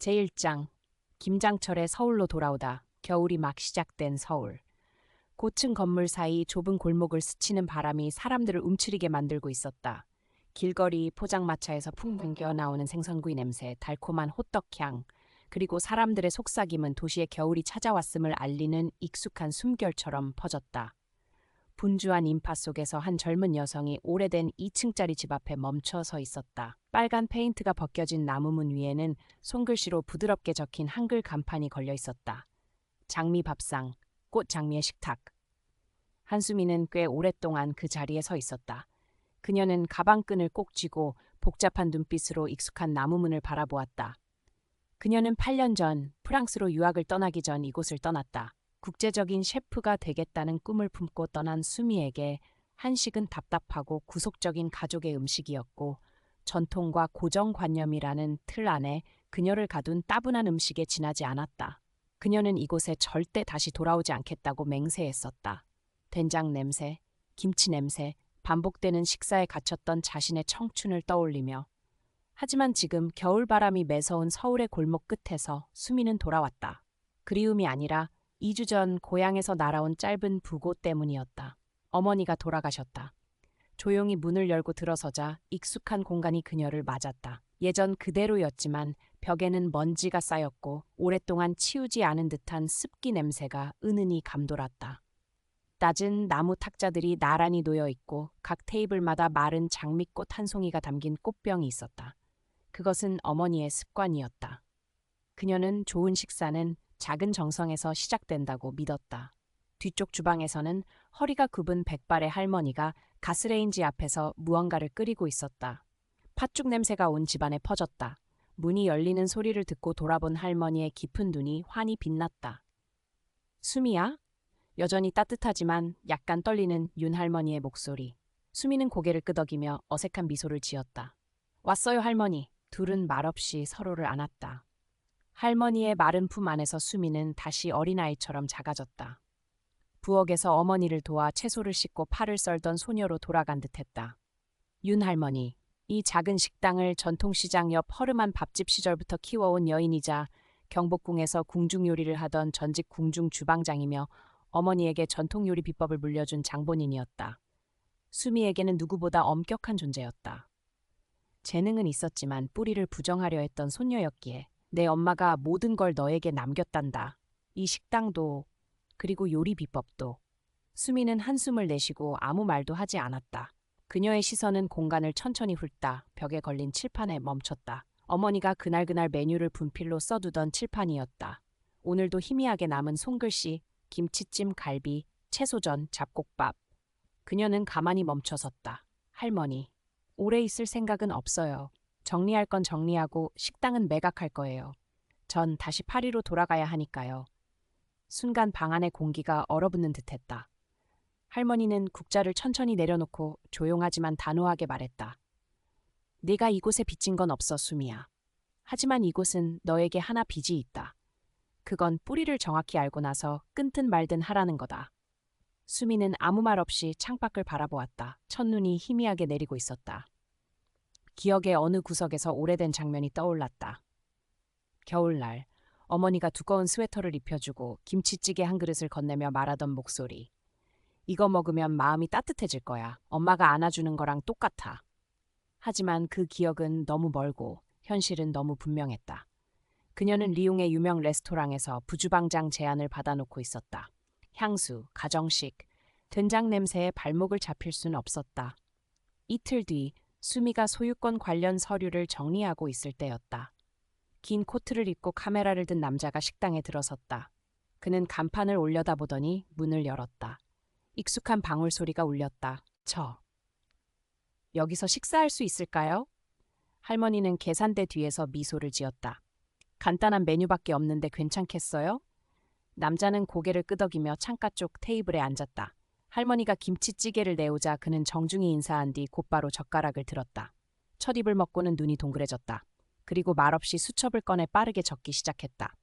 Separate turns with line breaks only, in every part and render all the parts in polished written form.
제1장 김장철의 서울로 돌아오다. 겨울이 막 시작된 서울. 고층 건물 사이 좁은 골목을 스치는 바람이 사람들을 움츠리게 만들고 있었다. 길거리 포장마차에서 풍 겨어 나오는 생선구이 냄새, 달콤한 호떡향, 그리고 사람들의 속삭임은 도시의 겨울이 찾아왔음을 알리는 익숙한 숨결처럼 퍼졌다. 분주한 인파 속에서 한 젊은 여성이 오래된 2층짜리 집 앞에 멈춰 서 있었다. 빨간 페인트가 벗겨진 나무문 위에는 손글씨로 부드럽게 적힌 한글 간판이 걸려 있었다. 장미 밥상, 꽃 장미의 식탁. 한수미는 꽤 오랫동안 그 자리에 서 있었다. 그녀는 가방끈을 꼭 쥐고 복잡한 눈빛으로 익숙한 나무문을 바라보았다. 그녀는 8년 전 프랑스로 유학을 떠나기 전 이곳을 떠났다. 국제적인 셰프가 되겠다는 꿈을 품고 떠난 수미에게 한식은 답답하고 구속적인 가족의 음식이었고, 전통과 고정관념이라는 틀 안에 그녀를 가둔 따분한 음식에 지나지 않았다. 그녀는 이곳에 절대 다시 돌아오지 않겠다고 맹세했었다. 된장 냄새, 김치 냄새, 반복되는 식사에 갇혔던 자신의 청춘을 떠올리며. 하지만 지금 겨울바람이 매서운 서울의 골목 끝에서 수미는 돌아왔다. 그리움이 아니라 2주 전 고향에서 날아온 짧은 부고 때문이었다. 어머니가 돌아가셨다. 조용히 문을 열고 들어서자 익숙한 공간이 그녀를 맞았다. 예전 그대로였지만 벽에는 먼지가 쌓였고 오랫동안 치우지 않은 듯한 습기 냄새가 은은히 감돌았다. 낮은 나무 탁자들이 나란히 놓여 있고 각 테이블마다 마른 장미꽃 한 송이가 담긴 꽃병이 있었다. 그것은 어머니의 습관이었다. 그녀는 좋은 식사는 작은 정성에서 시작된다고 믿었다. 뒤쪽 주방에서는 허리가 굽은 백발의 할머니가 가스레인지 앞에서 무언가를 끓이고 있었다. 팥죽 냄새가 온 집안에 퍼졌다. 문이 열리는 소리를 듣고 돌아본 할머니의 깊은 눈이 환히 빛났다. 수미야? 여전히 따뜻하지만 약간 떨리는 윤 할머니의 목소리. 수미는 고개를 끄덕이며 어색한 미소를 지었다. 왔어요, 할머니. 둘은 말없이 서로를 안았다. 할머니의 마른 품 안에서 수미는 다시 어린아이처럼 작아졌다. 부엌에서 어머니를 도와 채소를 씻고 파를 썰던 소녀로 돌아간 듯했다. 윤 할머니, 이 작은 식당을 전통시장 옆 허름한 밥집 시절부터 키워온 여인이자 경복궁에서 궁중 요리를 하던 전직 궁중 주방장이며 어머니에게 전통 요리 비법을 물려준 장본인이었다. 수미에게는 누구보다 엄격한 존재였다. 재능은 있었지만 뿌리를 부정하려 했던 손녀였기에 내 엄마가 모든 걸 너에게 남겼단다. 이 식당도, 그리고 요리 비법도. 수미는 한숨을 내쉬고 아무 말도 하지 않았다. 그녀의 시선은 공간을 천천히 훑다 벽에 걸린 칠판에 멈췄다. 어머니가 그날그날 메뉴를 분필로 써두던 칠판이었다. 오늘도 희미하게 남은 손글씨, 김치찜, 갈비, 채소전, 잡곡밥. 그녀는 가만히 멈춰섰다. 할머니, 오래 있을 생각은 없어요. 정리할 건 정리하고 식당은 매각할 거예요. 전 다시 파리로 돌아가야 하니까요. 순간 방 안의 공기가 얼어붙는 듯했다. 할머니는 국자를 천천히 내려놓고 조용하지만 단호하게 말했다. 네가 이곳에 빚진 건 없어, 수미야. 하지만 이곳은 너에게 하나 빚이 있다. 그건 뿌리를 정확히 알고 나서 끊든 말든 하라는 거다. 수미는 아무 말 없이 창밖을 바라보았다. 첫눈이 희미하게 내리고 있었다. 기억의 어느 구석에서 오래된 장면이 떠올랐다. 겨울날, 어머니가 두꺼운 스웨터를 입혀주고 김치찌개 한 그릇을 건네며 말하던 목소리. 이거 먹으면 마음이 따뜻해질 거야. 엄마가 안아주는 거랑 똑같아. 하지만 그 기억은 너무 멀고 현실은 너무 분명했다. 그녀는 리옹의 유명 레스토랑에서 부주방장 제안을 받아놓고 있었다. 향수, 가정식, 된장 냄새에 발목을 잡힐 순 없었다. 이틀 뒤 수미가 소유권 관련 서류를 정리하고 있을 때였다. 긴 코트를 입고 카메라를 든 남자가 식당에 들어섰다. 그는 간판을 올려다보더니 문을 열었다. 익숙한 방울 소리가 울렸다. 여기서 식사할 수 있을까요? 할머니는 계산대 뒤에서 미소를 지었다. 간단한 메뉴밖에 없는데 괜찮겠어요? 남자는 고개를 끄덕이며 창가 쪽 테이블에 앉았다. 할머니가 김치찌개를 내오자 그는 정중히 인사한 뒤 곧바로 젓가락을 들었다. 첫 입을 먹고는 눈이 동그래졌다. 그리고 말없이 수첩을 꺼내 빠르게 적기 시작했다.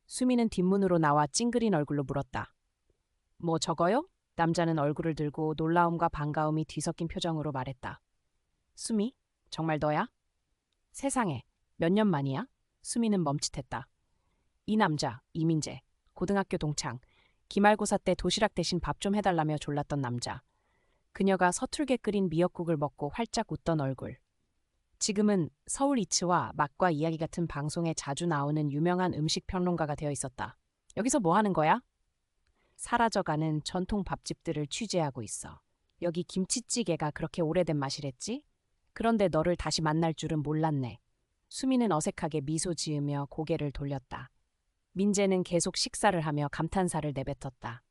수미는 뒷문으로 나와 찡그린 얼굴로 물었다. 뭐 적어요? 남자는 얼굴을 들고 놀라움과 반가움이 뒤섞인 표정으로 말했다. 수미? 정말 너야? 세상에, 몇 년 만이야? 수미는 멈칫했다. 이 남자, 이민재, 고등학교 동창, 기말고사 때 도시락 대신 밥 좀 해달라며 졸랐던 남자. 그녀가 서툴게 끓인 미역국을 먹고 활짝 웃던 얼굴. 지금은 서울 이츠와 맛과 이야기 같은 방송에 자주 나오는 유명한 음식 평론가가 되어 있었다. 여기서 뭐 하는 거야? 사라져가는 전통 밥집들을 취재하고 있어. 여기 김치찌개가 그렇게 오래된 맛이랬지? 그런데 너를 다시 만날 줄은 몰랐네. 수미는 어색하게 미소 지으며 고개를 돌렸다. 민재는 계속 식사를 하며 감탄사를 내뱉었다.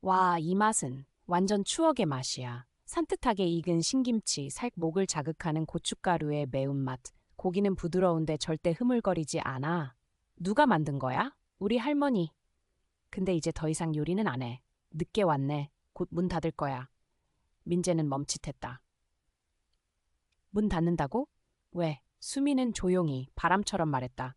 와, 이 맛은 완전 추억의 맛이야. 산뜻하게 익은 신김치, 살 목을 자극하는 고춧가루의 매운맛. 고기는 부드러운데 절대 흐물거리지 않아. 누가 만든 거야? 우리 할머니. 근데 이제 더 이상 요리는 안 해. 늦게 왔네. 곧 문 닫을 거야. 민재는 멈칫했다. 문 닫는다고? 왜? 수미는 조용히 바람처럼 말했다.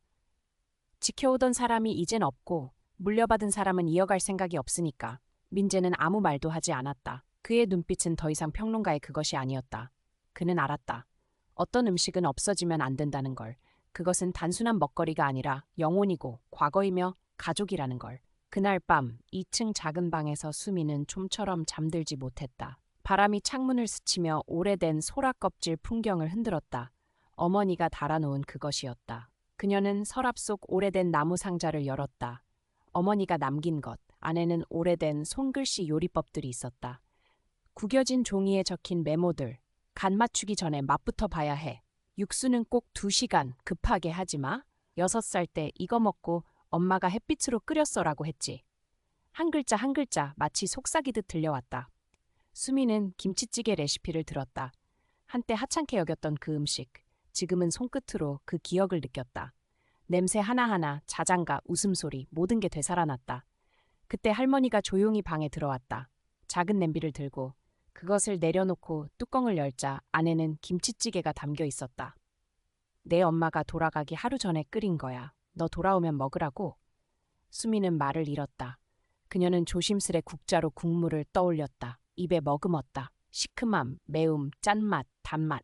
지켜오던 사람이 이젠 없고 물려받은 사람은 이어갈 생각이 없으니까. 민재는 아무 말도 하지 않았다. 그의 눈빛은 더 이상 평론가의 그것이 아니었다. 그는 알았다. 어떤 음식은 없어지면 안 된다는 걸. 그것은 단순한 먹거리가 아니라 영혼이고 과거이며 가족이라는 걸. 그날 밤 2층 작은 방에서 수미는 좀처럼 잠들지 못했다. 바람이 창문을 스치며 오래된 소라 껍질 풍경을 흔들었다. 어머니가 달아놓은 그것이었다. 그녀는 서랍 속 오래된 나무 상자를 열었다. 어머니가 남긴 것, 안에는 오래된 손글씨 요리법들이 있었다. 구겨진 종이에 적힌 메모들. 간 맞추기 전에 맛부터 봐야 해. 육수는 꼭 2시간 급하게 하지 마. 6살 때 이거 먹고 엄마가 햇빛으로 끓였어라고 했지. 한 글자 한 글자 마치 속삭이듯 들려왔다. 수미는 김치찌개 레시피를 들었다. 한때 하찮게 여겼던 그 음식. 지금은 손끝으로 그 기억을 느꼈다. 냄새 하나하나, 자장가, 웃음소리, 모든 게 되살아났다. 그때 할머니가 조용히 방에 들어왔다. 작은 냄비를 들고 그것을 내려놓고 뚜껑을 열자 안에는 김치찌개가 담겨 있었다. 내 엄마가 돌아가기 하루 전에 끓인 거야. 너 돌아오면 먹으라고. 수미는 말을 잃었다. 그녀는 조심스레 국자로 국물을 떠올렸다. 입에 머금었다. 시큼함, 매움, 짠맛, 단맛.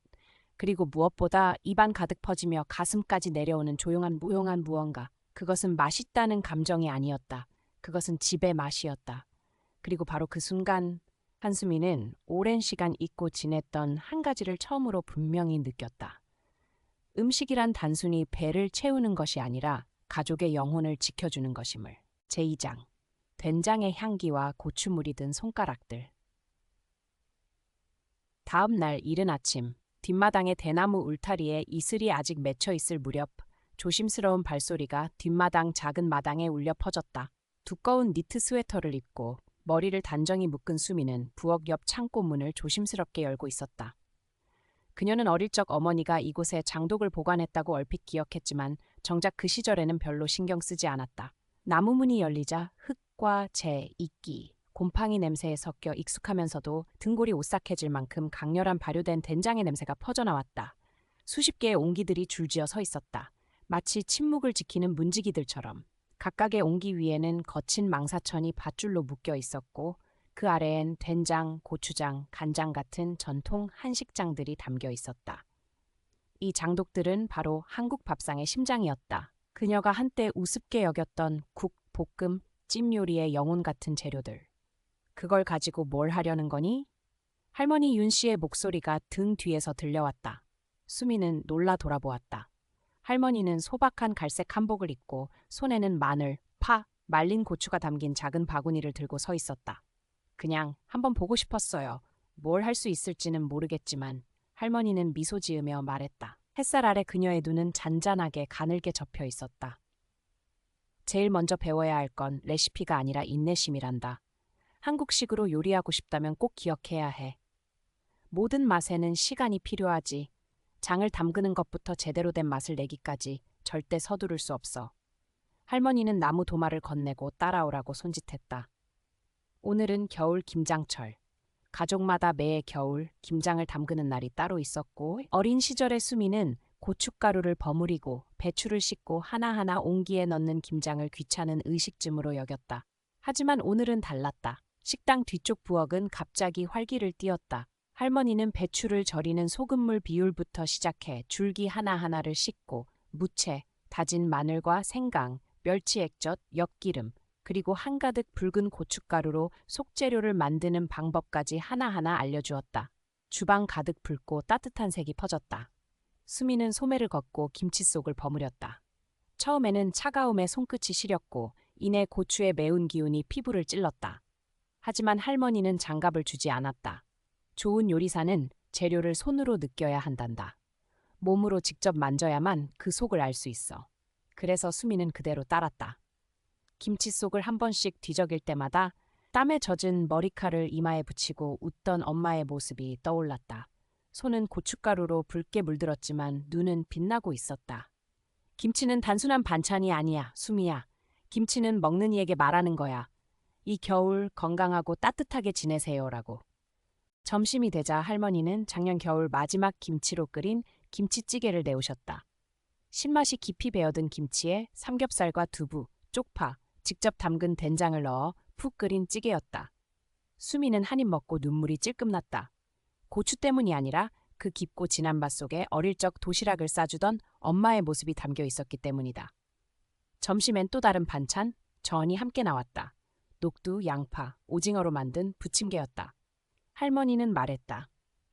그리고 무엇보다 입안 가득 퍼지며 가슴까지 내려오는 조용한 무용한 무언가. 그것은 맛있다는 감정이 아니었다. 그것은 집의 맛이었다. 그리고 바로 그 순간 한수미는 오랜 시간 잊고 지냈던 한 가지를 처음으로 분명히 느꼈다. 음식이란 단순히 배를 채우는 것이 아니라 가족의 영혼을 지켜주는 것임을. 제2장. 된장의 향기와 고추물이 든 손가락들. 다음 날 이른 아침, 뒷마당의 대나무 울타리에 이슬이 아직 맺혀 있을 무렵 조심스러운 발소리가 뒷마당 작은 마당에 울려 퍼졌다. 두꺼운 니트 스웨터를 입고 머리를 단정히 묶은 수미는 부엌 옆 창고 문을 조심스럽게 열고 있었다. 그녀는 어릴 적 어머니가 이곳에 장독을 보관했다고 얼핏 기억했지만 정작 그 시절에는 별로 신경 쓰지 않았다. 나무 문이 열리자 흙과 재, 이끼, 곰팡이 냄새에 섞여 익숙하면서도 등골이 오싹해질 만큼 강렬한 발효된 된장의 냄새가 퍼져나왔다. 수십 개의 옹기들이 줄지어 서 있었다. 마치 침묵을 지키는 문지기들처럼. 각각의 옹기 위에는 거친 망사천이 밧줄로 묶여 있었고 그 아래엔 된장, 고추장, 간장 같은 전통 한식장들이 담겨 있었다. 이 장독들은 바로 한국 밥상의 심장이었다. 그녀가 한때 우습게 여겼던 국, 볶음, 찜 요리의 영혼 같은 재료들. 그걸 가지고 뭘 하려는 거니? 할머니 윤 씨의 목소리가 등 뒤에서 들려왔다. 수미는 놀라 돌아보았다. 할머니는 소박한 갈색 한복을 입고 손에는 마늘, 파, 말린 고추가 담긴 작은 바구니를 들고 서 있었다. 그냥 한번 보고 싶었어요. 뭘 할 수 있을지는 모르겠지만 할머니는 미소 지으며 말했다. 햇살 아래 그녀의 눈은 잔잔하게 가늘게 접혀 있었다. 제일 먼저 배워야 할 건 레시피가 아니라 인내심이란다. 한국식으로 요리하고 싶다면 꼭 기억해야 해. 모든 맛에는 시간이 필요하지. 장을 담그는 것부터 제대로 된 맛을 내기까지 절대 서두를 수 없어. 할머니는 나무 도마를 건네고 따라오라고 손짓했다. 오늘은 겨울 김장철. 가족마다 매해 겨울 김장을 담그는 날이 따로 있었고 어린 시절의 수미는 고춧가루를 버무리고 배추를 씻고 하나하나 옹기에 넣는 김장을 귀찮은 의식쯤으로 여겼다. 하지만 오늘은 달랐다. 식당 뒤쪽 부엌은 갑자기 활기를 띠었다. 할머니는 배추를 절이는 소금물 비율부터 시작해 줄기 하나하나를 씻고 무채, 다진 마늘과 생강, 멸치 액젓, 엿기름, 그리고 한가득 붉은 고춧가루로 속재료를 만드는 방법까지 하나하나 알려주었다. 주방 가득 붉고 따뜻한 색이 퍼졌다. 수미는 소매를 걷고 김치 속을 버무렸다. 처음에는 차가움에 손끝이 시렸고 이내 고추의 매운 기운이 피부를 찔렀다. 하지만 할머니는 장갑을 주지 않았다. 좋은 요리사는 재료를 손으로 느껴야 한단다. 몸으로 직접 만져야만 그 속을 알 수 있어. 그래서 수미는 그대로 따랐다. 김치 속을 한 번씩 뒤적일 때마다 땀에 젖은 머리칼을 이마에 붙이고 웃던 엄마의 모습이 떠올랐다. 손은 고춧가루로 붉게 물들었지만 눈은 빛나고 있었다. 김치는 단순한 반찬이 아니야, 수미야. 김치는 먹는 이에게 말하는 거야. 이 겨울 건강하고 따뜻하게 지내세요라고. 점심이 되자 할머니는 작년 겨울 마지막 김치로 끓인 김치찌개를 내오셨다. 신맛이 깊이 배어든 김치에 삼겹살과 두부, 쪽파, 직접 담근 된장을 넣어 푹 끓인 찌개였다. 수미는 한 입 먹고 눈물이 찔끔 났다. 고추 때문이 아니라 그 깊고 진한 맛 속에 어릴 적 도시락을 싸주던 엄마의 모습이 담겨 있었기 때문이다. 점심엔 또 다른 반찬, 전이 함께 나왔다. 녹두, 양파, 오징어로 만든 부침개였다. 할머니는 말했다.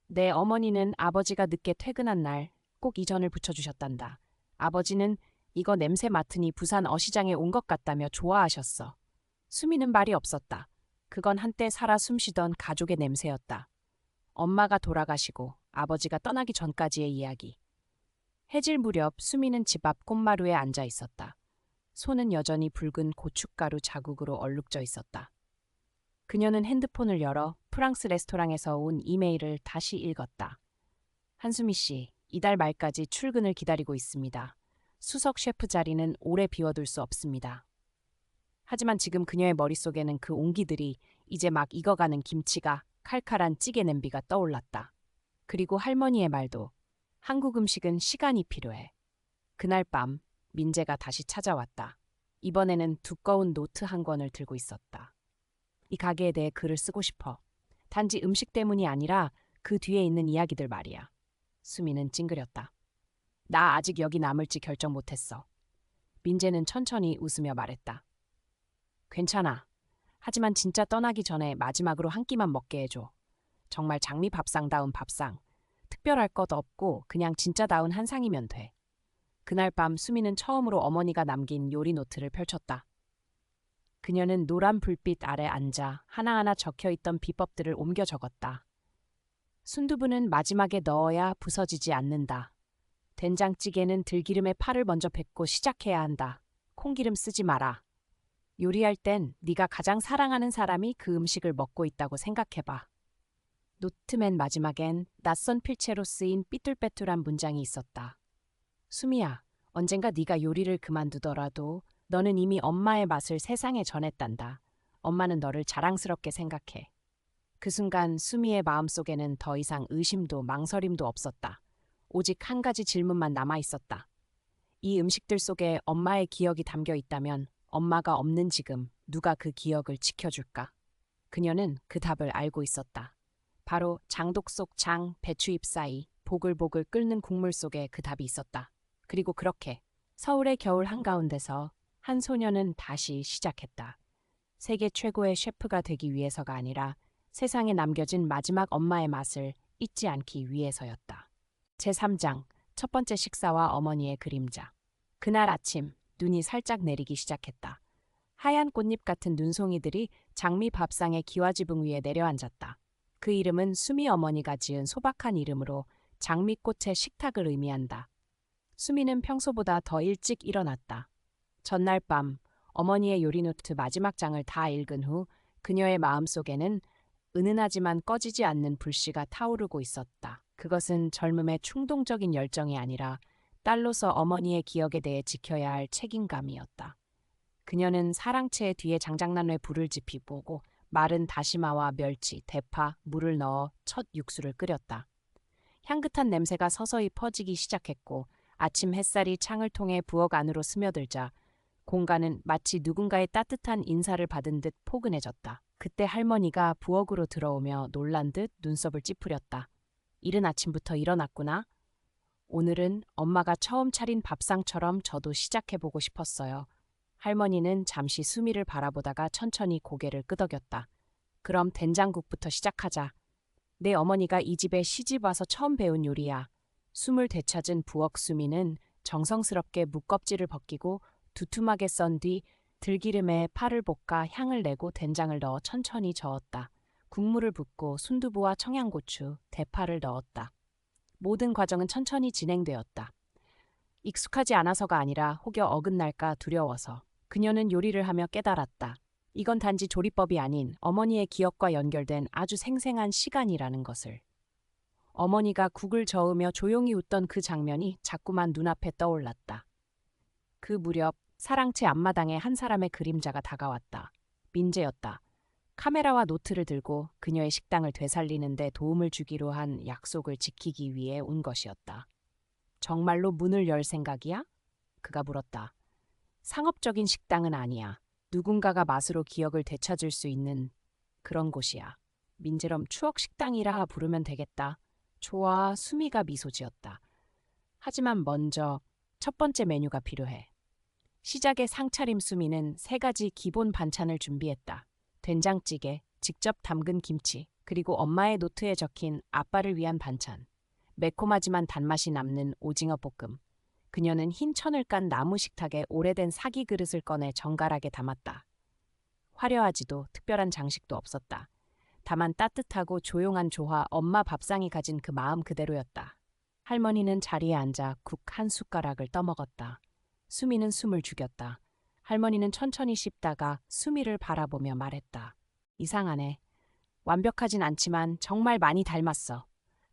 내 어머니는 아버지가 늦게 퇴근한 날 꼭 이 전을 부쳐주셨단다. 아버지는 이거 냄새 맡으니 부산 어시장에 온 것 같다며 좋아하셨어. 수미는 말이 없었다. 그건 한때 살아 숨쉬던 가족의 냄새였다. 엄마가 돌아가시고 아버지가 떠나기 전까지의 이야기. 해질 무렵 수미는 집 앞 꽃마루에 앉아 있었다. 손은 여전히 붉은 고춧가루 자국으로 얼룩져 있었다. 그녀는 핸드폰을 열어 프랑스 레스토랑에서 온 이메일을 다시 읽었다. 한수미 씨, 이달 말까지 출근을 기다리고 있습니다. 수석 셰프 자리는 오래 비워둘 수 없습니다. 하지만 지금 그녀의 머릿속에는 그 온기들이 이제 막 익어가는 김치가 칼칼한 찌개 냄비가 떠올랐다. 그리고 할머니의 말도 한국 음식은 시간이 필요해. 그날 밤 민재가 다시 찾아왔다. 이번에는 두꺼운 노트 한 권을 들고 있었다. 이 가게에 대해 글을 쓰고 싶어. 단지 음식 때문이 아니라 그 뒤에 있는 이야기들 말이야. 수미는 찡그렸다. 나 아직 여기 남을지 결정 못했어. 민재는 천천히 웃으며 말했다. 괜찮아. 하지만 진짜 떠나기 전에 마지막으로 한 끼만 먹게 해줘. 정말 장미 밥상다운 밥상. 특별할 것 없고 그냥 진짜다운 한 상이면 돼. 그날 밤 수미는 처음으로 어머니가 남긴 요리 노트를 펼쳤다. 그녀는 노란 불빛 아래 앉아 하나하나 적혀있던 비법들을 옮겨 적었다. 순두부는 마지막에 넣어야 부서지지 않는다. 된장찌개는 들기름에 파를 먼저 뱉고 시작해야 한다. 콩기름 쓰지 마라. 요리할 땐 네가 가장 사랑하는 사람이 그 음식을 먹고 있다고 생각해봐. 노트 맨 마지막엔 낯선 필체로 쓰인 삐뚤빼뚤한 문장이 있었다. 수미야, 언젠가 네가 요리를 그만두더라도 너는 이미 엄마의 맛을 세상에 전했단다. 엄마는 너를 자랑스럽게 생각해. 그 순간 수미의 마음속에는 더 이상 의심도 망설임도 없었다. 오직 한 가지 질문만 남아있었다. 이 음식들 속에 엄마의 기억이 담겨 있다면 엄마가 없는 지금 누가 그 기억을 지켜줄까? 그녀는 그 답을 알고 있었다. 바로 장독 속 장, 배추잎 사이 보글보글 끓는 국물 속에 그 답이 있었다. 그리고 그렇게 서울의 겨울 한가운데서 한 소녀는 다시 시작했다. 세계 최고의 셰프가 되기 위해서가 아니라 세상에 남겨진 마지막 엄마의 맛을 잊지 않기 위해서였다. 제3장, 첫 번째 식사와 어머니의 그림자. 그날 아침, 눈이 살짝 내리기 시작했다. 하얀 꽃잎 같은 눈송이들이 장미 밥상의 기와지붕 위에 내려앉았다. 그 이름은 수미 어머니가 지은 소박한 이름으로 장미꽃의 식탁을 의미한다. 수미는 평소보다 더 일찍 일어났다. 전날 밤 어머니의 요리노트 마지막 장을 다 읽은 후 그녀의 마음속에는 은은하지만 꺼지지 않는 불씨가 타오르고 있었다. 그것은 젊음의 충동적인 열정이 아니라 딸로서 어머니의 기억에 대해 지켜야 할 책임감이었다. 그녀는 사랑채 뒤에 장작난로에 불을 지피고 마른 다시마와 멸치, 대파, 물을 넣어 첫 육수를 끓였다. 향긋한 냄새가 서서히 퍼지기 시작했고 아침 햇살이 창을 통해 부엌 안으로 스며들자 공간은 마치 누군가의 따뜻한 인사를 받은 듯 포근해졌다. 그때 할머니가 부엌으로 들어오며 놀란 듯 눈썹을 찌푸렸다. 이른 아침부터 일어났구나. 오늘은 엄마가 처음 차린 밥상처럼 저도 시작해보고 싶었어요. 할머니는 잠시 수미를 바라보다가 천천히 고개를 끄덕였다. 그럼 된장국부터 시작하자. 내 어머니가 이 집에 시집 와서 처음 배운 요리야. 숨을 되찾은 부엌 수미는 정성스럽게 묵껍질을 벗기고 두툼하게 썬 뒤 들기름에 파를 볶아 향을 내고 된장을 넣어 천천히 저었다. 국물을 붓고 순두부와 청양고추, 대파를 넣었다. 모든 과정은 천천히 진행되었다. 익숙하지 않아서가 아니라 혹여 어긋날까 두려워서. 그녀는 요리를 하며 깨달았다. 이건 단지 조리법이 아닌 어머니의 기억과 연결된 아주 생생한 시간이라는 것을. 어머니가 국을 저으며 조용히 웃던 그 장면이 자꾸만 눈앞에 떠올랐다. 그 무렵 사랑채 앞마당에 한 사람의 그림자가 다가왔다. 민재였다. 카메라와 노트를 들고 그녀의 식당을 되살리는 데 도움을 주기로 한 약속을 지키기 위해 온 것이었다. 정말로 문을 열 생각이야? 그가 물었다. 상업적인 식당은 아니야. 누군가가 맛으로 기억을 되찾을 수 있는 그런 곳이야. 민재럼 추억 식당이라 부르면 되겠다. 좋아, 수미가 미소 지었다. 하지만 먼저 첫 번째 메뉴가 필요해. 시작의 상차림 수미는 3가지 기본 반찬을 준비했다. 된장찌개, 직접 담근 김치, 그리고 엄마의 노트에 적힌 아빠를 위한 반찬. 매콤하지만 단맛이 남는 오징어 볶음. 그녀는 흰 천을 깐 나무 식탁에 오래된 사기 그릇을 꺼내 정갈하게 담았다. 화려하지도 특별한 장식도 없었다. 다만 따뜻하고 조용한 조화 엄마 밥상이 가진 그 마음 그대로였다. 할머니는 자리에 앉아 국 한 숟가락을 떠먹었다. 수미는 숨을 죽였다. 할머니는 천천히 씹다가 수미를 바라보며 말했다. 이상하네. 완벽하진 않지만 정말 많이 닮았어.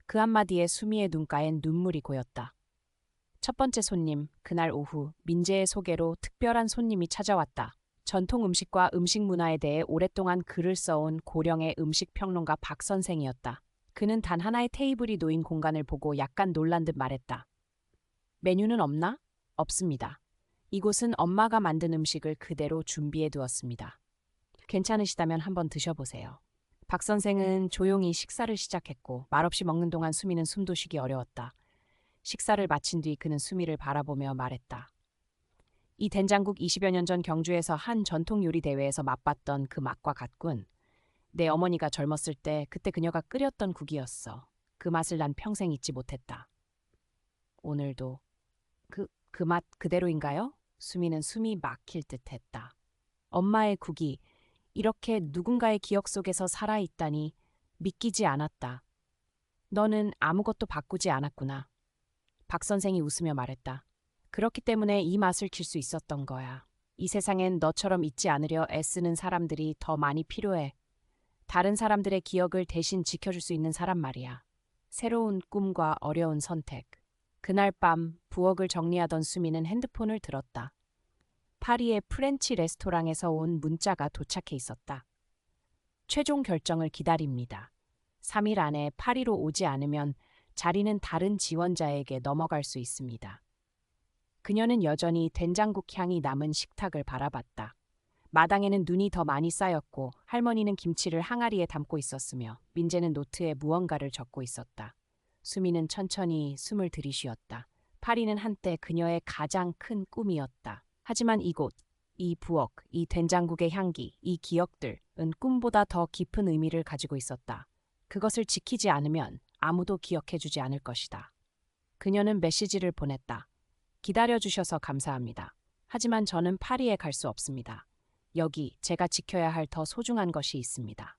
그 한마디에 수미의 눈가엔 눈물이 고였다. 첫 번째 손님, 그날 오후 민재의 소개로 특별한 손님이 찾아왔다. 전통 음식과 음식 문화에 대해 오랫동안 글을 써온 고령의 음식 평론가 박 선생이었다. 그는 단 하나의 테이블이 놓인 공간을 보고 약간 놀란 듯 말했다. 메뉴는 없나? 없습니다. 이곳은 엄마가 만든 음식을 그대로 준비해 두었습니다. 괜찮으시다면 한번 드셔보세요. 박 선생은 조용히 식사를 시작했고 말없이 먹는 동안 수미는 숨도 쉬기 어려웠다. 식사를 마친 뒤 그는 수미를 바라보며 말했다. 이 된장국 20여 년 전 경주에서 한 전통 요리 대회에서 맛봤던 그 맛과 같군. 내 어머니가 젊었을 때 그때 그녀가 끓였던 국이었어. 그 맛을 난 평생 잊지 못했다. 오늘도 그 맛 그대로인가요? 수미는 숨이 막힐 듯 했다. 엄마의 국이 이렇게 누군가의 기억 속에서 살아있다니 믿기지 않았다. 너는 아무것도 바꾸지 않았구나. 박 선생이 웃으며 말했다. 그렇기 때문에 이 맛을 킬 수 있었던 거야. 이 세상엔 너처럼 잊지 않으려 애쓰는 사람들이 더 많이 필요해. 다른 사람들의 기억을 대신 지켜줄 수 있는 사람 말이야. 새로운 꿈과 어려운 선택. 그날 밤 부엌을 정리하던 수미는 핸드폰을 들었다. 파리의 프렌치 레스토랑에서 온 문자가 도착해 있었다. 최종 결정을 기다립니다. 3일 안에 파리로 오지 않으면 자리는 다른 지원자에게 넘어갈 수 있습니다. 그녀는 여전히 된장국 향이 남은 식탁을 바라봤다. 마당에는 눈이 더 많이 쌓였고 할머니는 김치를 항아리에 담고 있었으며 민재는 노트에 무언가를 적고 있었다. 수미는 천천히 숨을 들이쉬었다. 파리는 한때 그녀의 가장 큰 꿈이었다. 하지만 이곳, 이 부엌, 이 된장국의 향기, 이 기억들은 꿈보다 더 깊은 의미를 가지고 있었다. 그것을 지키지 않으면 아무도 기억해주지 않을 것이다. 그녀는 메시지를 보냈다. 기다려주셔서 감사합니다. 하지만 저는 파리에 갈 수 없습니다. 여기 제가 지켜야 할 더 소중한 것이 있습니다.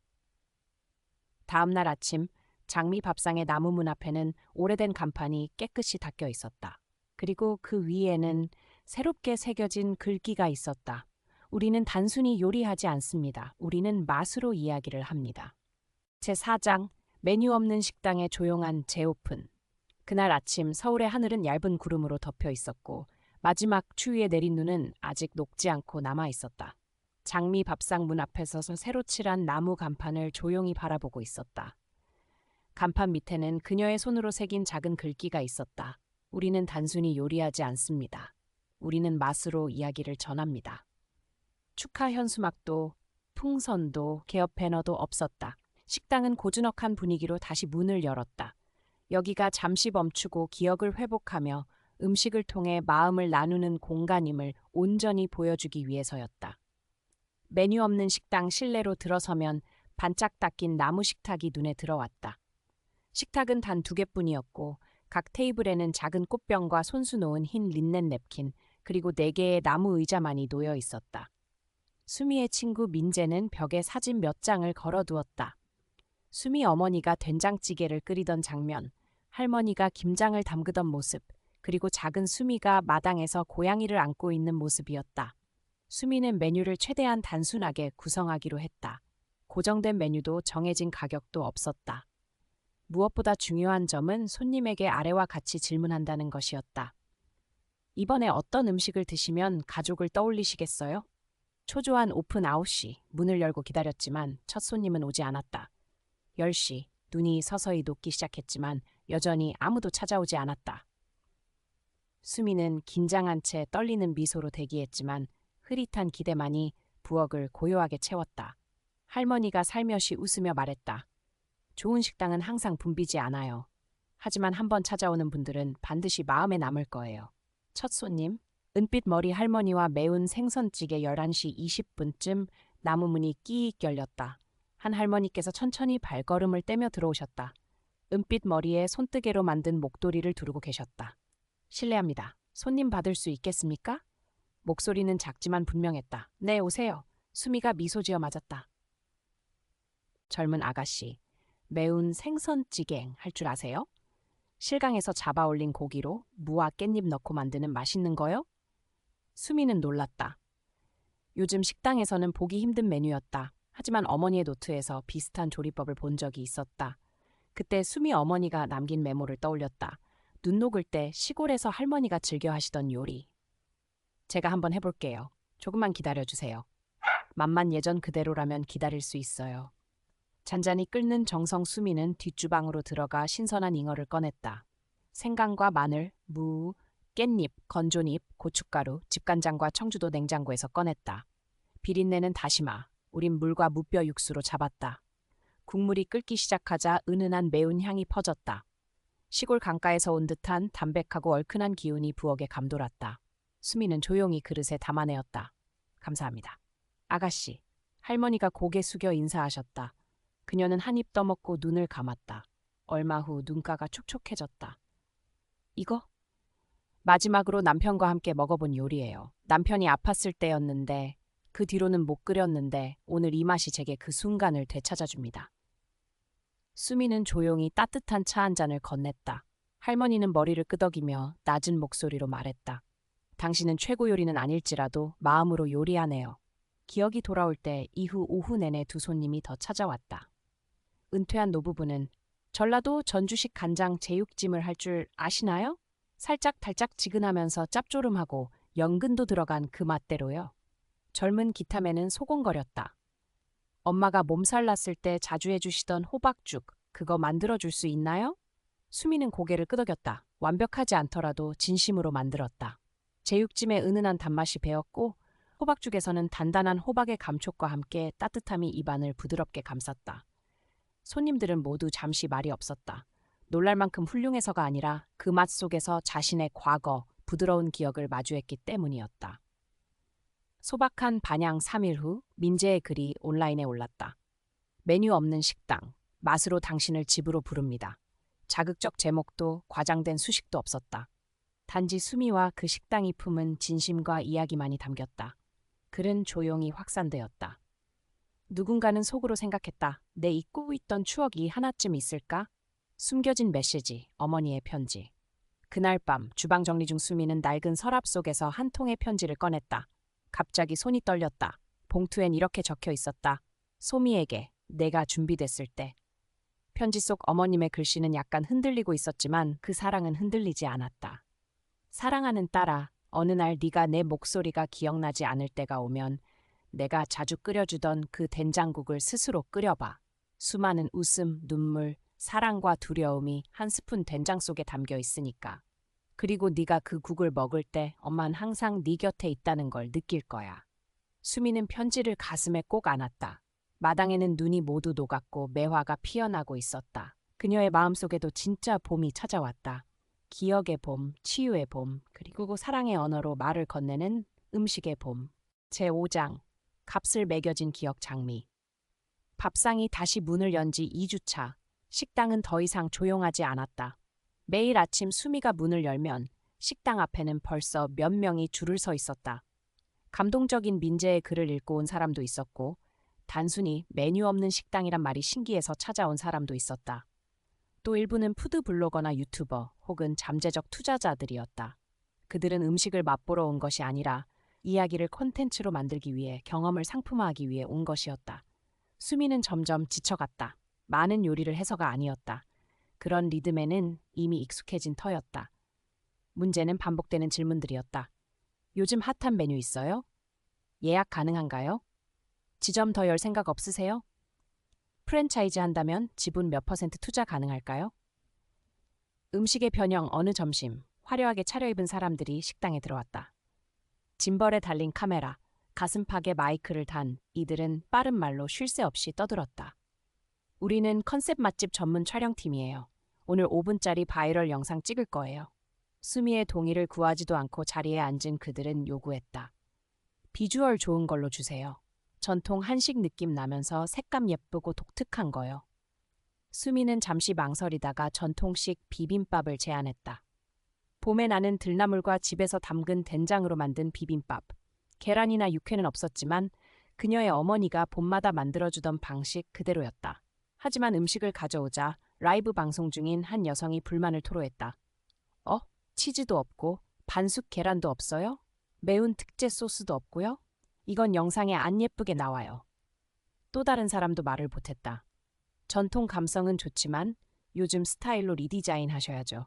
다음 날 아침 장미 밥상의 나무 문 앞에는 오래된 간판이 깨끗이 닦여 있었다. 그리고 그 위에는 새롭게 새겨진 글귀가 있었다. 우리는 단순히 요리하지 않습니다. 우리는 맛으로 이야기를 합니다. 제4장 메뉴 없는 식당의 조용한 재오픈. 그날 아침 서울의 하늘은 얇은 구름으로 덮여 있었고 마지막 추위에 내린 눈은 아직 녹지 않고 남아 있었다. 장미 밥상 문 앞에 서서 새로 칠한 나무 간판을 조용히 바라보고 있었다. 간판 밑에는 그녀의 손으로 새긴 작은 글귀가 있었다. 우리는 단순히 요리하지 않습니다. 우리는 맛으로 이야기를 전합니다. 축하 현수막도 풍선도 개업 배너도 없었다. 식당은 고즈넉한 분위기로 다시 문을 열었다. 여기가 잠시 멈추고 기억을 회복하며 음식을 통해 마음을 나누는 공간임을 온전히 보여주기 위해서였다. 메뉴 없는 식당 실내로 들어서면 반짝 닦인 나무 식탁이 눈에 들어왔다. 식탁은 단 2개뿐이었고 각 테이블에는 작은 꽃병과 손수 놓은 흰 린넨 냅킨 그리고 4개의 나무 의자만이 놓여 있었다. 수미의 친구 민재는 벽에 사진 몇 장을 걸어두었다. 수미 어머니가 된장찌개를 끓이던 장면, 할머니가 김장을 담그던 모습, 그리고 작은 수미가 마당에서 고양이를 안고 있는 모습이었다. 수미는 메뉴를 최대한 단순하게 구성하기로 했다. 고정된 메뉴도 정해진 가격도 없었다. 무엇보다 중요한 점은 손님에게 아래와 같이 질문한다는 것이었다. 이번에 어떤 음식을 드시면 가족을 떠올리시겠어요? 초조한 오픈 9시 문을 열고 기다렸지만 첫 손님은 오지 않았다. 10시 눈이 서서히 녹기 시작했지만 여전히 아무도 찾아오지 않았다. 수미는 긴장한 채 떨리는 미소로 대기했지만 흐릿한 기대만이 부엌을 고요하게 채웠다. 할머니가 살며시 웃으며 말했다. 좋은 식당은 항상 붐비지 않아요. 하지만 한번 찾아오는 분들은 반드시 마음에 남을 거예요. 첫 손님, 은빛 머리 할머니와 매운 생선찌개 11시 20분쯤 나무 문이 끼익 열렸다. 한 할머니께서 천천히 발걸음을 떼며 들어오셨다. 은빛 머리에 손뜨개로 만든 목도리를 두르고 계셨다. 실례합니다. 손님 받을 수 있겠습니까? 목소리는 작지만 분명했다. 네, 오세요. 수미가 미소 지어 맞았다. 젊은 아가씨, 매운 생선찌개 할 줄 아세요? 실강에서 잡아 올린 고기로 무와 깻잎 넣고 만드는 맛있는 거요? 수미는 놀랐다. 요즘 식당에서는 보기 힘든 메뉴였다. 하지만 어머니의 노트에서 비슷한 조리법을 본 적이 있었다. 그때 수미 어머니가 남긴 메모를 떠올렸다. 눈 녹을 때 시골에서 할머니가 즐겨 하시던 요리. 제가 한번 해볼게요. 조금만 기다려주세요. 맛만 예전 그대로라면 기다릴 수 있어요. 잔잔히 끓는 정성 수미는 뒷주방으로 들어가 신선한 잉어를 꺼냈다. 생강과 마늘, 무, 깻잎, 건조잎, 고춧가루, 집간장과 청주도 냉장고에서 꺼냈다. 비린내는 다시마, 우린 물과 무뼈 육수로 잡았다. 국물이 끓기 시작하자 은은한 매운 향이 퍼졌다. 시골 강가에서 온 듯한 담백하고 얼큰한 기운이 부엌에 감돌았다. 수미는 조용히 그릇에 담아내었다. 감사합니다. 아가씨, 할머니가 고개 숙여 인사하셨다. 그녀는 한 입 떠먹고 눈을 감았다. 얼마 후 눈가가 촉촉해졌다. 이거? 마지막으로 남편과 함께 먹어본 요리예요. 남편이 아팠을 때였는데 그 뒤로는 못 끓였는데 오늘 이 맛이 제게 그 순간을 되찾아줍니다. 수미는 조용히 따뜻한 차 한 잔을 건넸다. 할머니는 머리를 끄덕이며 낮은 목소리로 말했다. 당신은 최고 요리는 아닐지라도 마음으로 요리하네요. 기억이 돌아올 때 이후 오후 내내 2 손님이 더 찾아왔다. 은퇴한 노부부는 전라도 전주식 간장 제육찜을 할 줄 아시나요? 살짝 달짝지근하면서 짭조름하고 연근도 들어간 그 맛대로요. 젊은 기탐에는 소곤거렸다. 엄마가 몸살 났을 때 자주 해주시던 호박죽, 그거 만들어줄 수 있나요? 수미는 고개를 끄덕였다. 완벽하지 않더라도 진심으로 만들었다. 제육찜의 은은한 단맛이 배었고 호박죽에서는 단단한 호박의 감촉과 함께 따뜻함이 입안을 부드럽게 감쌌다. 손님들은 모두 잠시 말이 없었다. 놀랄 만큼 훌륭해서가 아니라 그 맛 속에서 자신의 과거, 부드러운 기억을 마주했기 때문이었다. 소박한 반향 3일 후 민재의 글이 온라인에 올랐다. 메뉴 없는 식당, 맛으로 당신을 집으로 부릅니다. 자극적 제목도 과장된 수식도 없었다. 단지 수미와 그 식당이 품은 진심과 이야기만이 담겼다. 글은 조용히 확산되었다. 누군가는 속으로 생각했다. 내 잊고 있던 추억이 하나쯤 있을까? 숨겨진 메시지, 어머니의 편지. 그날 밤 주방 정리 중 수미는 낡은 서랍 속에서 한 통의 편지를 꺼냈다. 갑자기 손이 떨렸다. 봉투엔 이렇게 적혀 있었다. 소미에게, 내가 준비됐을 때. 편지 속 어머님의 글씨는 약간 흔들리고 있었지만 그 사랑은 흔들리지 않았다. 사랑하는 딸아, 어느 날 네가 내 목소리가 기억나지 않을 때가 오면 내가 자주 끓여주던 그 된장국을 스스로 끓여봐. 수많은 웃음, 눈물, 사랑과 두려움이 한 스푼 된장 속에 담겨 있으니까. 그리고 네가 그 국을 먹을 때 엄만 항상 네 곁에 있다는 걸 느낄 거야. 수미는 편지를 가슴에 꼭 안았다. 마당에는 눈이 모두 녹았고 매화가 피어나고 있었다. 그녀의 마음속에도 진짜 봄이 찾아왔다. 기억의 봄, 치유의 봄, 그리고 사랑의 언어로 말을 건네는 음식의 봄. 제5장 값을 매겨진 기억 장미. 밥상이 다시 문을 연 지 2주차. 식당은 더 이상 조용하지 않았다. 매일 아침 수미가 문을 열면 식당 앞에는 벌써 몇 명이 줄을 서 있었다. 감동적인 민재의 글을 읽고 온 사람도 있었고 단순히 메뉴 없는 식당이란 말이 신기해서 찾아온 사람도 있었다. 또 일부는 푸드 블로거나 유튜버 혹은 잠재적 투자자들이었다. 그들은 음식을 맛보러 온 것이 아니라 이야기를 콘텐츠로 만들기 위해 경험을 상품화하기 위해 온 것이었다. 수미는 점점 지쳐갔다. 많은 요리를 해서가 아니었다. 그런 리듬에는 이미 익숙해진 터였다. 문제는 반복되는 질문들이었다. 요즘 핫한 메뉴 있어요? 예약 가능한가요? 지점 더 열 생각 없으세요? 프랜차이즈 한다면 지분 몇 % 투자 가능할까요? 음식의 변형 어느 점심, 화려하게 차려입은 사람들이 식당에 들어왔다. 짐벌에 달린 카메라, 가슴팍에 마이크를 단 이들은 빠른 말로 쉴 새 없이 떠들었다. 우리는 컨셉 맛집 전문 촬영팀이에요. 오늘 5분짜리 바이럴 영상 찍을 거예요. 수미의 동의를 구하지도 않고 자리에 앉은 그들은 요구했다. 비주얼 좋은 걸로 주세요. 전통 한식 느낌 나면서 색감 예쁘고 독특한 거요. 수미는 잠시 망설이다가 전통식 비빔밥을 제안했다. 봄에 나는 들나물과 집에서 담근 된장으로 만든 비빔밥. 계란이나 육회는 없었지만 그녀의 어머니가 봄마다 만들어주던 방식 그대로였다. 하지만 음식을 가져오자 라이브 방송 중인 한 여성이 불만을 토로했다. 치즈도 없고 반숙 계란도 없어요? 매운 특제 소스도 없고요? 이건 영상에 안 예쁘게 나와요. 또 다른 사람도 말을 보탰다. 전통 감성은 좋지만 요즘 스타일로 리디자인 하셔야죠.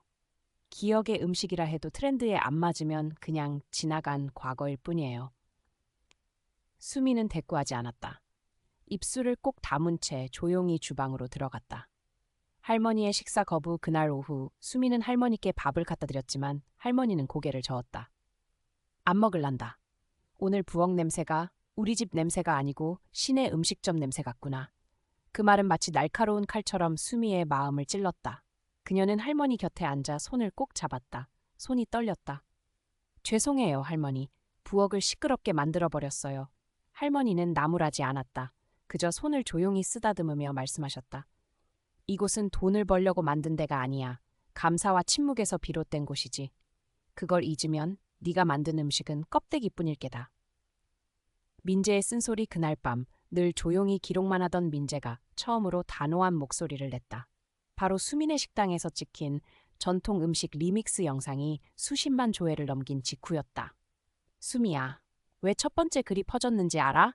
기억의 음식이라 해도 트렌드에 안 맞으면 그냥 지나간 과거일 뿐이에요. 수미는 대꾸하지 않았다. 입술을 꼭 다문 채 조용히 주방으로 들어갔다. 할머니의 식사 거부 그날 오후 수미는 할머니께 밥을 갖다 드렸지만 할머니는 고개를 저었다. 안 먹을란다. 오늘 부엌 냄새가 우리 집 냄새가 아니고 시내 음식점 냄새 같구나. 그 말은 마치 날카로운 칼처럼 수미의 마음을 찔렀다. 그녀는 할머니 곁에 앉아 손을 꼭 잡았다. 손이 떨렸다. 죄송해요, 할머니. 부엌을 시끄럽게 만들어버렸어요. 할머니는 나무라지 않았다. 그저 손을 조용히 쓰다듬으며 말씀하셨다. 이곳은 돈을 벌려고 만든 데가 아니야. 감사와 침묵에서 비롯된 곳이지. 그걸 잊으면 네가 만든 음식은 껍데기뿐일 게다. 민재의 쓴소리 그날 밤 늘 조용히 기록만 하던 민재가 처음으로 단호한 목소리를 냈다. 바로 수민의 식당에서 찍힌 전통 음식 리믹스 영상이 수십만 조회를 넘긴 직후였다. 수미야, 왜 첫 번째 글이 퍼졌는지 알아?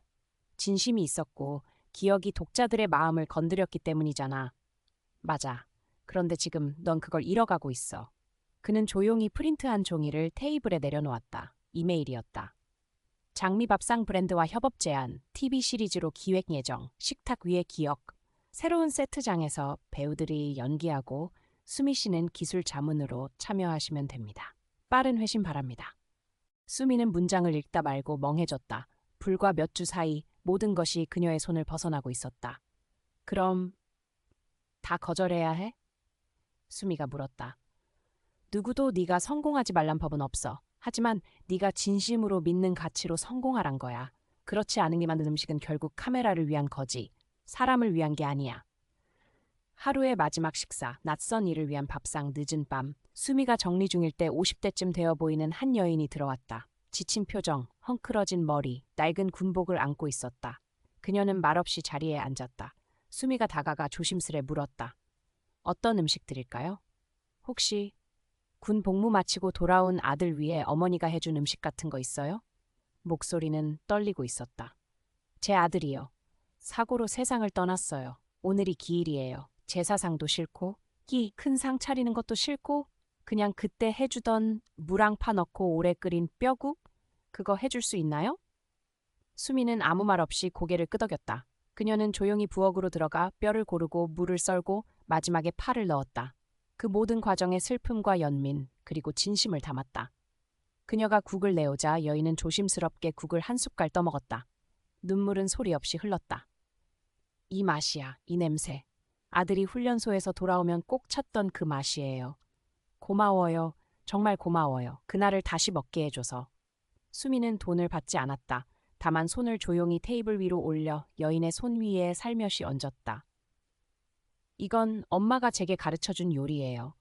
진심이 있었고 기억이 독자들의 마음을 건드렸기 때문이잖아. 맞아. 그런데 지금 넌 그걸 잃어가고 있어. 그는 조용히 프린트한 종이를 테이블에 내려놓았다. 이메일이었다. 장미밥상 브랜드와 협업 제안, TV 시리즈로 기획 예정, 식탁 위의 기억. 새로운 세트장에서 배우들이 연기하고 수미 씨는 기술 자문으로 참여하시면 됩니다. 빠른 회신 바랍니다. 수미는 문장을 읽다 말고 멍해졌다. 불과 몇 주 사이 모든 것이 그녀의 손을 벗어나고 있었다. 그럼 다 거절해야 해? 수미가 물었다. 누구도 네가 성공하지 말란 법은 없어. 하지만 네가 진심으로 믿는 가치로 성공하란 거야. 그렇지 않은 게 만든 음식은 결국 카메라를 위한 거지. 사람을 위한 게 아니야. 하루의 마지막 식사, 낯선 이를 위한 밥상, 늦은 밤. 수미가 정리 중일 때 50대쯤 되어 보이는 한 여인이 들어왔다. 지친 표정, 헝클어진 머리, 낡은 군복을 안고 있었다. 그녀는 말없이 자리에 앉았다. 수미가 다가가 조심스레 물었다. 어떤 음식 드릴까요? 혹시 군 복무 마치고 돌아온 아들 위해 어머니가 해준 음식 같은 거 있어요? 목소리는 떨리고 있었다. 제 아들이요. 사고로 세상을 떠났어요. 오늘이 기일이에요. 제사상도 싫고 키 큰 상 차리는 것도 싫고 그냥 그때 해주던 무랑파 넣고 오래 끓인 뼈국? 그거 해줄 수 있나요? 수미는 아무 말 없이 고개를 끄덕였다. 그녀는 조용히 부엌으로 들어가 뼈를 고르고 물을 썰고 마지막에 파를 넣었다. 그 모든 과정에 슬픔과 연민 그리고 진심을 담았다. 그녀가 국을 내오자 여인은 조심스럽게 국을 한 숟갈 떠먹었다. 눈물은 소리 없이 흘렀다. 이 맛이야, 이 냄새. 아들이 훈련소에서 돌아오면 꼭 찾던 그 맛이에요. 고마워요. 정말 고마워요. 그날을 다시 먹게 해줘서. 수미는 돈을 받지 않았다. 다만 손을 조용히 테이블 위로 올려 여인의 손 위에 살며시 얹었다. 이건 엄마가 제게 가르쳐준 요리예요.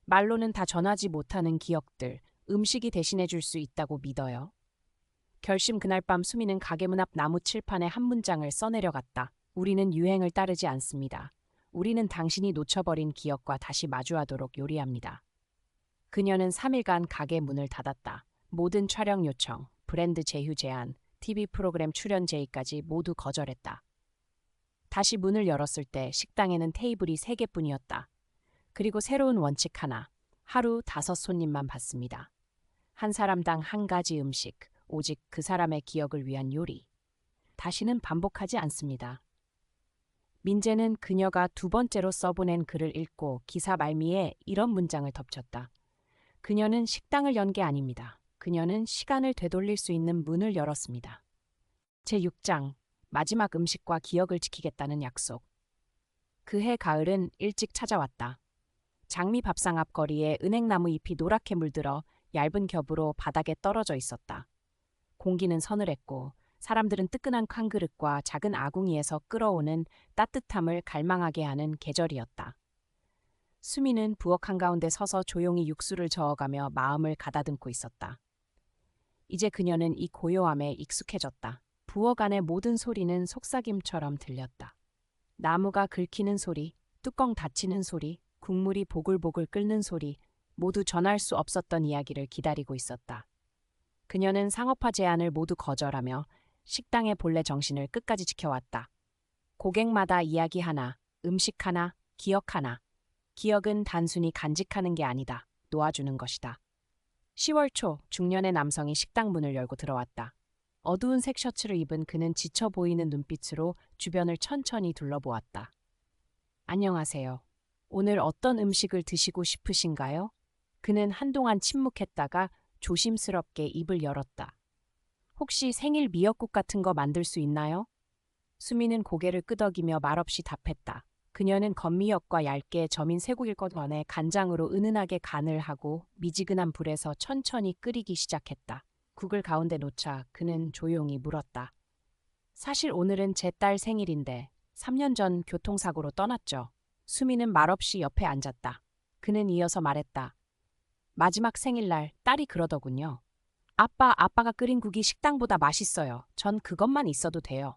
말로는 다 전하지 못하는 기억들, 음식이 대신해 줄 수 있다고 믿어요. 결심 그날 밤 수미는 가게 문 앞 나무 칠판에 한 문장을 써내려갔다. 우리는 유행을 따르지 않습니다. 우리는 당신이 놓쳐버린 기억과 다시 마주하도록 요리합니다. 그녀는 3일간 가게 문을 닫았다. 모든 촬영 요청, 브랜드 제휴 제안, TV 프로그램 출연 제의까지 모두 거절했다. 다시 문을 열었을 때 식당에는 테이블이 3개뿐이었다. 그리고 새로운 원칙 하나, 하루 5 손님만 받습니다. 한 사람당 한 가지 음식, 오직 그 사람의 기억을 위한 요리. 다시는 반복하지 않습니다. 민재는 그녀가 2번째로 써보낸 글을 읽고 기사 말미에 이런 문장을 덧쳤다. 그녀는 식당을 연 게 아닙니다. 그녀는 시간을 되돌릴 수 있는 문을 열었습니다. 제6장 마지막 음식과 기억을 지키겠다는 약속. 그해 가을은 일찍 찾아왔다. 장미 밥상 앞 거리에 은행나무 잎이 노랗게 물들어 얇은 겹으로 바닥에 떨어져 있었다. 공기는 서늘했고 사람들은 뜨끈한 한 그릇과 작은 아궁이에서 끓어오는 따뜻함을 갈망하게 하는 계절이었다. 수미는 부엌 한가운데 서서 조용히 육수를 저어가며 마음을 가다듬고 있었다. 이제 그녀는 이 고요함에 익숙해졌다. 부엌 안의 모든 소리는 속삭임처럼 들렸다. 나무가 긁히는 소리, 뚜껑 닫히는 소리, 국물이 보글보글 끓는 소리, 모두 전할 수 없었던 이야기를 기다리고 있었다. 그녀는 상업화 제안을 모두 거절하며 식당의 본래 정신을 끝까지 지켜왔다. 고객마다 이야기 하나, 음식 하나, 기억 하나. 기억은 단순히 간직하는 게 아니다. 놓아주는 것이다. 10월 초 중년의 남성이 식당 문을 열고 들어왔다. 어두운 색 셔츠를 입은 그는 지쳐 보이는 눈빛으로 주변을 천천히 둘러보았다. 안녕하세요. 오늘 어떤 음식을 드시고 싶으신가요? 그는 한동안 침묵했다가 조심스럽게 입을 열었다. 혹시 생일 미역국 같은 거 만들 수 있나요? 수미는 고개를 끄덕이며 말없이 답했다. 그녀는 건미역과 얇게 저민 쇠고기를 꺼내 간장으로 은은하게 간을 하고 미지근한 불에서 천천히 끓이기 시작했다. 국을 가운데 놓자 그는 조용히 물었다. 사실 오늘은 제 딸 생일인데 3년 전 교통사고로 떠났죠. 수미는 말없이 옆에 앉았다. 그는 이어서 말했다. 마지막 생일날 딸이 그러더군요. 아빠가 끓인 국이 식당보다 맛있어요. 전 그것만 있어도 돼요.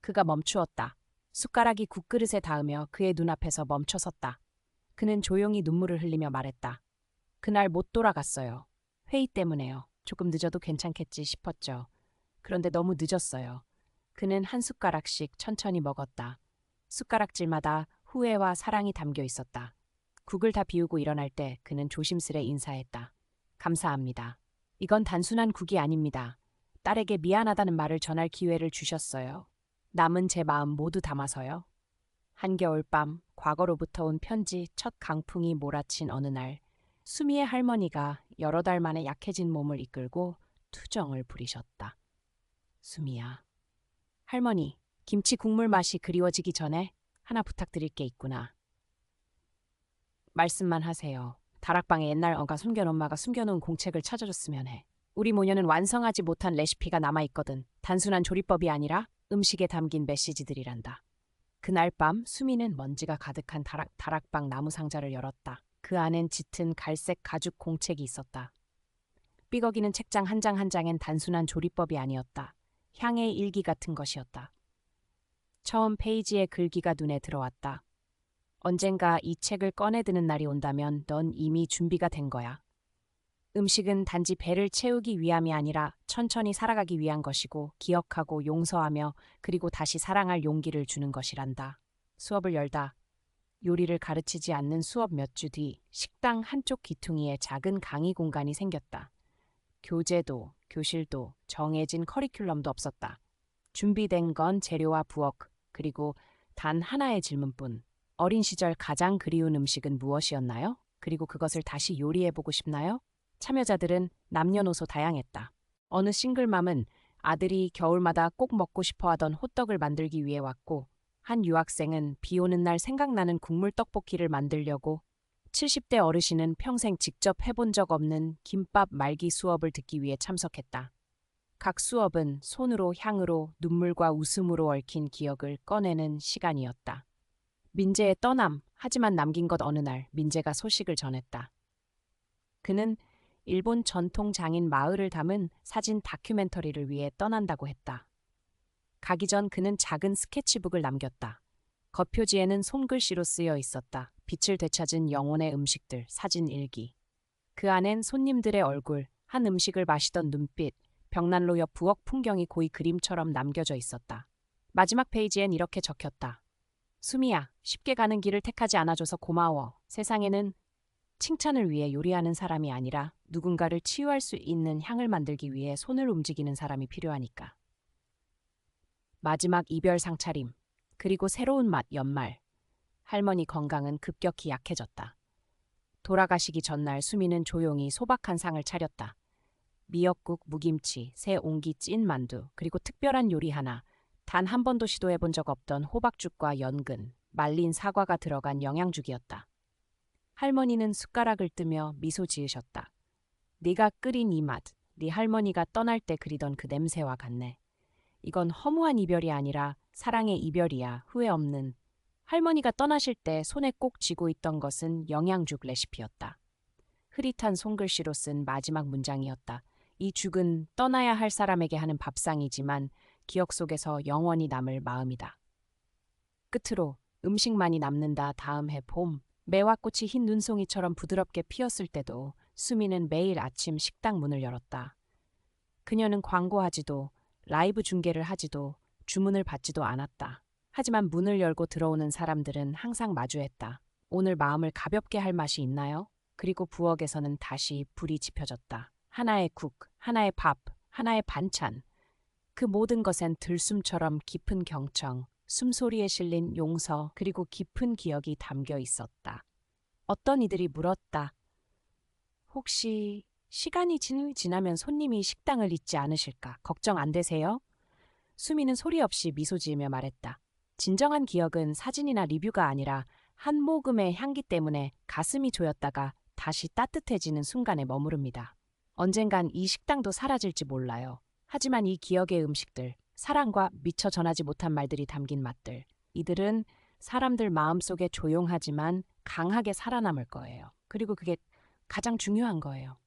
그가 멈추었다. 숟가락이 국그릇에 닿으며 그의 눈앞에서 멈춰섰다. 그는 조용히 눈물을 흘리며 말했다. 그날 못 돌아갔어요. 회의 때문에요. 조금 늦어도 괜찮겠지 싶었죠. 그런데 너무 늦었어요. 그는 한 숟가락씩 천천히 먹었다. 숟가락질마다 후회와 사랑이 담겨 있었다. 국을 다 비우고 일어날 때 그는 조심스레 인사했다. 감사합니다. 이건 단순한 국이 아닙니다. 딸에게 미안하다는 말을 전할 기회를 주셨어요. 남은 제 마음 모두 담아서요. 한겨울 밤 과거로부터 온 편지 첫 강풍이 몰아친 어느 날 수미의 할머니가 여러 달 만에 약해진 몸을 이끌고 투정을 부리셨다. 수미야. 할머니, 김치 국물 맛이 그리워지기 전에 하나 부탁드릴 게 있구나. 말씀만 하세요. 다락방에 옛날 엄마가 숨겨놓은 공책을 찾아줬으면 해. 우리 모녀는 완성하지 못한 레시피가 남아있거든. 단순한 조리법이 아니라 음식에 담긴 메시지들이란다. 그날 밤 수미는 먼지가 가득한 다락방 나무 상자를 열었다. 그 안엔 짙은 갈색 가죽 공책이 있었다. 삐걱이는 책장 한 장 한 장엔 단순한 조리법이 아니었다. 향의 일기 같은 것이었다. 처음 페이지에 글귀가 눈에 들어왔다. 언젠가 이 책을 꺼내드는 날이 온다면 넌 이미 준비가 된 거야. 음식은 단지 배를 채우기 위함이 아니라 천천히 살아가기 위한 것이고 기억하고 용서하며 그리고 다시 사랑할 용기를 주는 것이란다. 수업을 열다. 요리를 가르치지 않는 수업 몇 주 뒤 식당 한쪽 귀퉁이에 작은 강의 공간이 생겼다. 교재도 교실도 정해진 커리큘럼도 없었다. 준비된 건 재료와 부엌 그리고 단 하나의 질문뿐. 어린 시절 가장 그리운 음식은 무엇이었나요? 그리고 그것을 다시 요리해보고 싶나요? 참여자들은 남녀노소 다양했다. 어느 싱글맘은 아들이 겨울마다 꼭 먹고 싶어하던 호떡을 만들기 위해 왔고 한 유학생은 비 오는 날 생각나는 국물 떡볶이를 만들려고 70대 어르신은 평생 직접 해본 적 없는 김밥 말기 수업을 듣기 위해 참석했다. 각 수업은 손으로 향으로 눈물과 웃음으로 얽힌 기억을 꺼내는 시간이었다. 민재의 떠남, 하지만 남긴 것 어느 날 민재가 소식을 전했다. 그는 일본 전통 장인 마을을 담은 사진 다큐멘터리를 위해 떠난다고 했다. 가기 전 그는 작은 스케치북을 남겼다. 겉표지에는 손글씨로 쓰여 있었다. 빛을 되찾은 영혼의 음식들, 사진 일기. 그 안엔 손님들의 얼굴, 한 음식을 마시던 눈빛, 벽난로 옆 부엌 풍경이 고이 그림처럼 남겨져 있었다. 마지막 페이지엔 이렇게 적혔다. 수미야, 쉽게 가는 길을 택하지 않아줘서 고마워. 세상에는 칭찬을 위해 요리하는 사람이 아니라 누군가를 치유할 수 있는 향을 만들기 위해 손을 움직이는 사람이 필요하니까. 마지막 이별 상차림, 그리고 새로운 맛 연말. 할머니 건강은 급격히 약해졌다. 돌아가시기 전날 수미는 조용히 소박한 상을 차렸다. 미역국, 무김치, 새 옹기 찐 만두, 그리고 특별한 요리 하나. 단 한 번도 시도해본 적 없던 호박죽과 연근, 말린 사과가 들어간 영양죽이었다. 할머니는 숟가락을 뜨며 미소 지으셨다. 네가 끓인 이 맛, 네 할머니가 떠날 때 그리던 그 냄새와 같네. 이건 허무한 이별이 아니라 사랑의 이별이야. 후회 없는. 할머니가 떠나실 때 손에 꼭 쥐고 있던 것은 영양죽 레시피였다. 흐릿한 손글씨로 쓴 마지막 문장이었다. 이 죽은 떠나야 할 사람에게 하는 밥상이지만 기억 속에서 영원히 남을 마음이다. 끝으로 음식만이 남는다. 다음 해 봄. 매화꽃이 흰 눈송이처럼 부드럽게 피었을 때도 수미는 매일 아침 식당 문을 열었다. 그녀는 광고하지도 라이브 중계를 하지도 주문을 받지도 않았다. 하지만 문을 열고 들어오는 사람들은 항상 마주했다. 오늘 마음을 가볍게 할 맛이 있나요? 그리고 부엌에서는 다시 불이 지펴졌다. 하나의 국, 하나의 밥, 하나의 반찬. 그 모든 것엔 들숨처럼 깊은 경청, 숨소리에 실린 용서, 그리고 깊은 기억이 담겨 있었다. 어떤 이들이 물었다. 혹시 시간이 지나면 손님이 식당을 잊지 않으실까? 걱정 안 되세요? 수미는 소리 없이 미소 지으며 말했다. 진정한 기억은 사진이나 리뷰가 아니라 한 모금의 향기 때문에 가슴이 조였다가 다시 따뜻해지는 순간에 머무릅니다. 언젠간 이 식당도 사라질지 몰라요. 하지만 이 기억의 음식들, 사랑과 미처 전하지 못한 말들이 담긴 맛들, 이들은 사람들 마음속에 조용하지만 강하게 살아남을 거예요. 그리고 그게 가장 중요한 거예요.